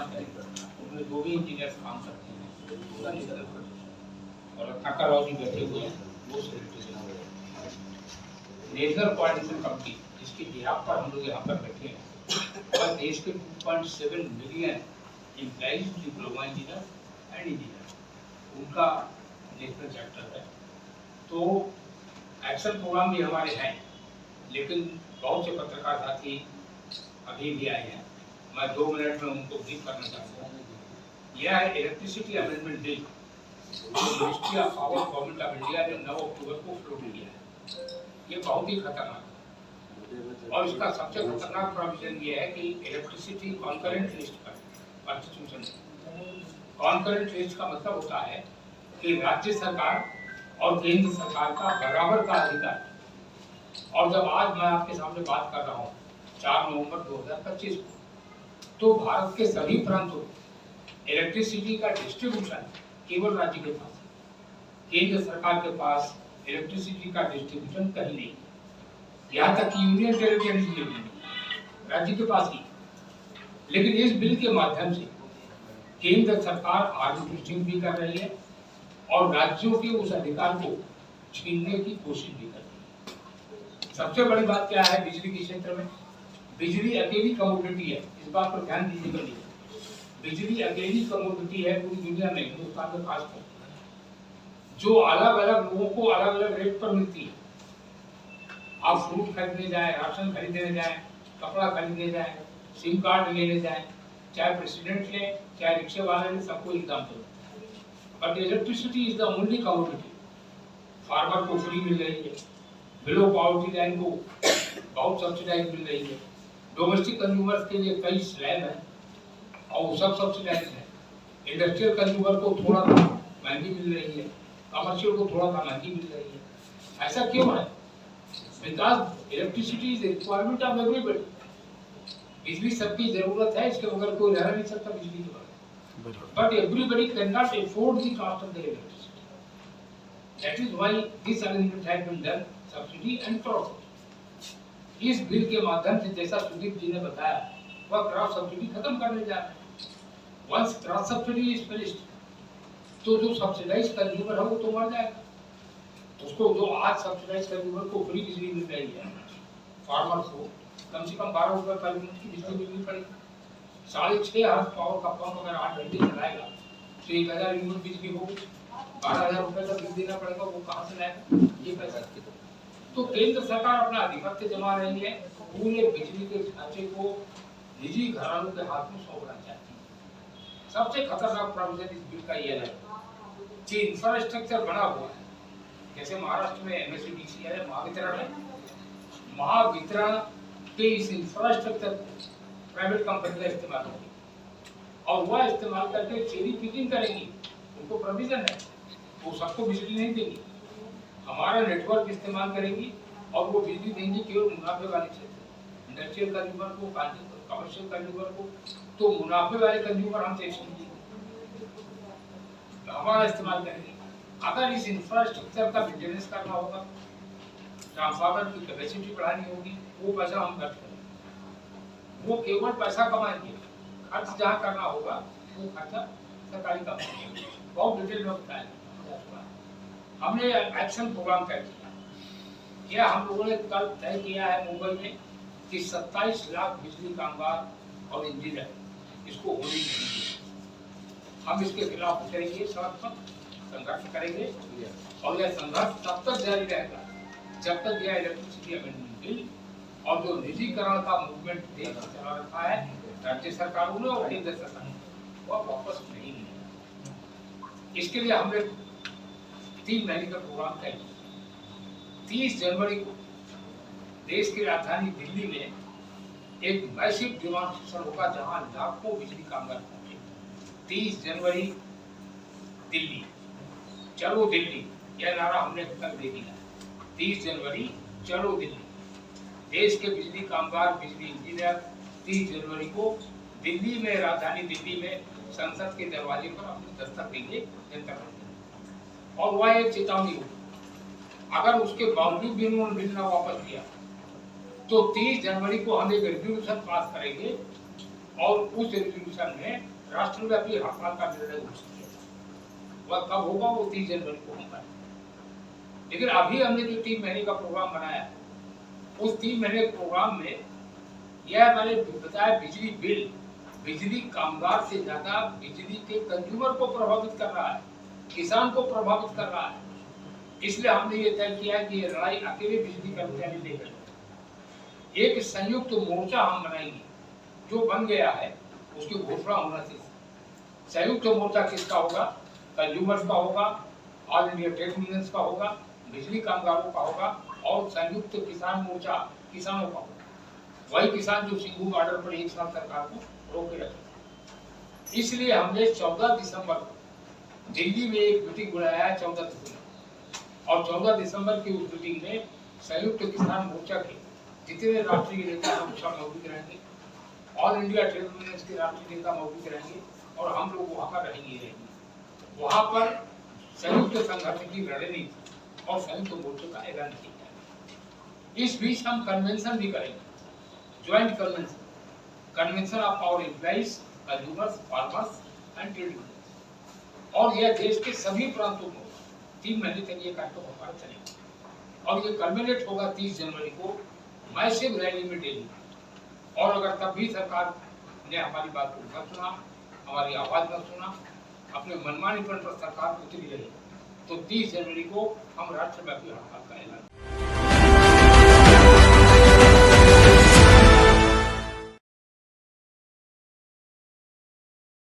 Plant है उसमें 2 भी इंजीनियर्स काम करते हैं, उसका निकल और रत्नाकर जी बैठे हुए हैं, वो सेक्रेटरी नेशनल कोऑर्डिनेशन कमेटी जिसकी बिहाफ पर हम लोग यहाँ पर बैठे हैं और देश के 2.7 million employees diploma engineer and engineer उनका नेशनल चैप्टर है। तो एक्शन प्रोग्राम भी हमारे हैं, लेकिन बहुत से पत्रकार साथी अभी भी आए हैं, मैं 2 मिनट में उनको ब्रीफ करना चाहता हूँ। यह है इलेक्ट्रिसिटी अमेंडमेंट बिल जो ministry of power government of India ने 9 अक्टूबर को फ्लोट किया है। ये बहुत ही खतरनाक है और इसका सबसे खतरनाक प्रोविजन ये है कि इलेक्ट्रिसिटी कॉन्करेंट लिस्ट पर कॉन्स्टिट्यूशन कॉन्करेंट लिस्ट का मतलब होता है कि राज्य सरकार और केंद्र सरकार का बराबर का अधिकार। और जब आज मैं आपके सामने बात कर रहा हूँ 4 नवंबर 2025 को, तो भारत के सभी प्रांतों इलेक्ट्रिसिटी का डिस्ट्रीब्यूशन केवल राज्य के पास, केंद्र सरकार के पास इलेक्ट्रिसिटी का डिस्ट्रीब्यूशन कहीं नहीं, यहाँ तक कि यूनियन टेरिटरीज में भी राज्य के पास ही। लेकिन इस बिल के माध्यम से केंद्र सरकार आर्बिट्रेटिंग भी कर रही है और राज्यों के उस अधिकार को छीनने की कोशिश भी कर रही है। सबसे बड़ी बात क्या है, बिजली के क्षेत्र में बिजली अकेली कमोडिटी है, इस बात पर ध्यान दीजिएगा। बिजली अकेली कमोडिटी है पूरी दुनिया में, हिंदुस्तान में खास कर, जो अलग अलग लोगों को अलग अलग रेट पर मिलती है। आप फ्रूट खरीदने जाए, राशन खरीदने जाए, कपड़ा खरीदने जाए, सिम कार्ड लेने जाए, चाहे प्रेसिडेंट ले चाहे रिक्शे वाले ले, सबको एक दाम दो। But electricity is the only commodity. Farmer को फ्री मिल रही है, बिलो पॉवर्टी लाइन को बहुत सब्सिडाइज मिल रही है, डोमेस्टिक कंज्यूमर्स के लिए कई स्लैब है और वो सब सब्सिडाइज है। इंडस्ट्रियल कंज्यूमर को थोड़ा महंगी मिल रही है, कमर्शियल को थोड़ा सा महंगी मिल रही है। ऐसा क्यों है? Because electricity is requirement of everybody. बिजली सबकी जरूरत है, इसके बगैर कोई रह नहीं सकता बिजली के बगैर। But everybody can not afford the cost of the electricity. That is why this arrangement has been done, subsidy and cross subsidy. इस बिल के माध्यम से, जैसा सुदीप जी ने बताया, वह क्रॉस सब्सिडी खत्म करने जा रहे हैं। Once cross subsidy is finished, तो जो सब्सिडाइज कंज्यूमर है वो तो मर जाएगा। उसको जो आज सब्सिडाइज कंज्यूमर को फ्री बिजली मिल रही है, फार्मर को कम से कम 12 रुपए पर यूनिट की बिजली मिलनी पड़ेगी। 6.5 हॉर्स पावर का पंप अगर 8 घंटे चलाएगा तो 1000 यूनिट बिजली होगी, 12,000 रुपए का बिल देना पड़ेगा। वो कहाँ से लाएगा ये पैसा? तो केंद्र सरकार अपना अधिपत्य जमा रही है, पूरे बिजली के ढांचे को निजी घरानों के हाथ में सौंपना चाहती है। सबसे खतरनाक प्रोविजन इस बिल का यह है कि इंफ्रास्ट्रक्चर बना हुआ है, जैसे महाराष्ट्र में MSEDC है, महावितरण है, महावितरण के इस इंफ्रास्ट्रक्चर प्राइवेट कंपनी का इस्तेमाल करेगी और वह इस्तेमाल करके चेरी पिकिंग करेगी। उनको प्रोविजन है, वो सबको बिजली नहीं देगी, हमारा नेटवर्क इस्तेमाल करेगी और वो बिजली देंगी केवल मुनाफे वाले क्षेत्र, इंडस्ट्रियल कंज्यूमर को, कमर्शियल कंज्यूमर को। तो मुनाफे वाले कंज्यूमर हम टैक्स नहीं हमारा इस्तेमाल करेंगे। अगर इस इंफ्रास्ट्रक्चर का मेंटेनेंस करना होगा, ट्रांसफार्मर की कैपेसिटी बढ़ानी होगी, वो पैसा हम खर्च करेंगे। वो केवल पैसा कमाएंगे, खर्च जहाँ करना होगा वो खर्चा सरकारी कंपनी। बहुत डिटेल में बताया। हमने एक्शन प्रोग्राम तय किया। हम लोगों ने कल तय किया है मुंबई में कि 27 लाख बिजली कामगार और इंजीनियर इसको होने नहीं। हम इसके खिलाफ उतरेंगे, सड़क पर संघर्ष करेंगे और यह संघर्ष तब तक जारी रहेगा जब तक यह इलेक्ट्रिसिटी अमेंडमेंट बिल और जो निजीकरण का मूवमेंट देश में चला रखा है राज्य सरकारों ने और केंद्र सरकार ने, वह वापस नहीं है। इसके लिए हमने 3 महीने का प्रोग्राम तय किया। 30 जनवरी को देश की राजधानी दिल्ली में एक मैसिव डेमोन्स्ट्रेशन होगा जहां लाखों बिजली कामगार पहुंचे। 30 जनवरी दिल्ली, चलो दिल्ली, यह नारा हमने तक दे दिया। 30 जनवरी चलो दिल्ली। देश के बिजली कामगार, बिजली इंजीनियर 30 जनवरी को दिल्ली में, राजधानी दिल्ली में संसद के दरवाजे पर अपनी दस्तक देंगे जनता कर्फ्यू। और वह एक चेतावनी होगी, अगर उसके बावजूद भी उन्होंने बिल न वापस किया तो 30 जनवरी को हम एक रेजोल्यूशन पास करेंगे और उस रेजोल्यूशन में राष्ट्रव्यापी हड़ताल का निर्णय घोषित किया। वह कब होगा? वो 30 जनवरी को होगा। लेकिन अभी हमने जो 3 महीने का प्रोग्राम बनाया, उस 3 महीने के प्रोग्राम में यह मैंने बताया, बिजली बिल बिजली कामगार से ज्यादा बिजली के कंज्यूमर को प्रभावित कर रहा है, किसान को प्रभावित कर रहा है। इसलिए हमने ये तय किया कि ये लड़ाई अकेले बिजली कर्मचारी नहीं करेंगे। एक संयुक्त मोर्चा हम बनाएंगे, जो बन गया है उसकी घोषणा होना चाहिए। संयुक्त मोर्चा किसका होगा? कंज्यूमर्स का होगा, ऑल इंडिया ट्रेड यूनियंस का होगा, बिजली कामगारों का होगा और संयुक्त किसान मोर्चा किसानों का होगा। वही किसान जो सिंघू बॉर्डर पर एक साल सरकार को रोके रखे। इसलिए हमने 14 दिसंबर को दिल्ली में एक मीटिंग बुलाया है, 14 दिसंबर, और 14 दिसंबर की उस मीटिंग में संयुक्त किसान मोर्चा के जितने राष्ट्रीय नेता हम मौजूद रहेंगे, ऑल इंडिया ट्रेड यूनियंस के राष्ट्रीय नेता मौजूद रहेंगे और हम लोग वहां पर रहेंगे। वहां पर संयुक्त संघर्ष की रणनीति और संयुक्त मोर्चे का ऐलान किया जाएगा। इस बीच हम कन्वेंशन भी करेंगे, joint convention of our employees, consumers, farmers and trade unions, और यह देश के सभी प्रांतों में 3 महीने तक ये कार्यक्रम हमारा चलेगा और ये कल्मिनेट होगा 30 जनवरी को मैसिव रैली में दिल्ली। और अगर तब भी सरकार ने हमारी बात को न सुना, हमारी आवाज न सुना, अपने मनमानीपन पर सरकार उतरी रही, तो 30 जनवरी को हम राष्ट्रव्यापी हड़ताल का ऐलान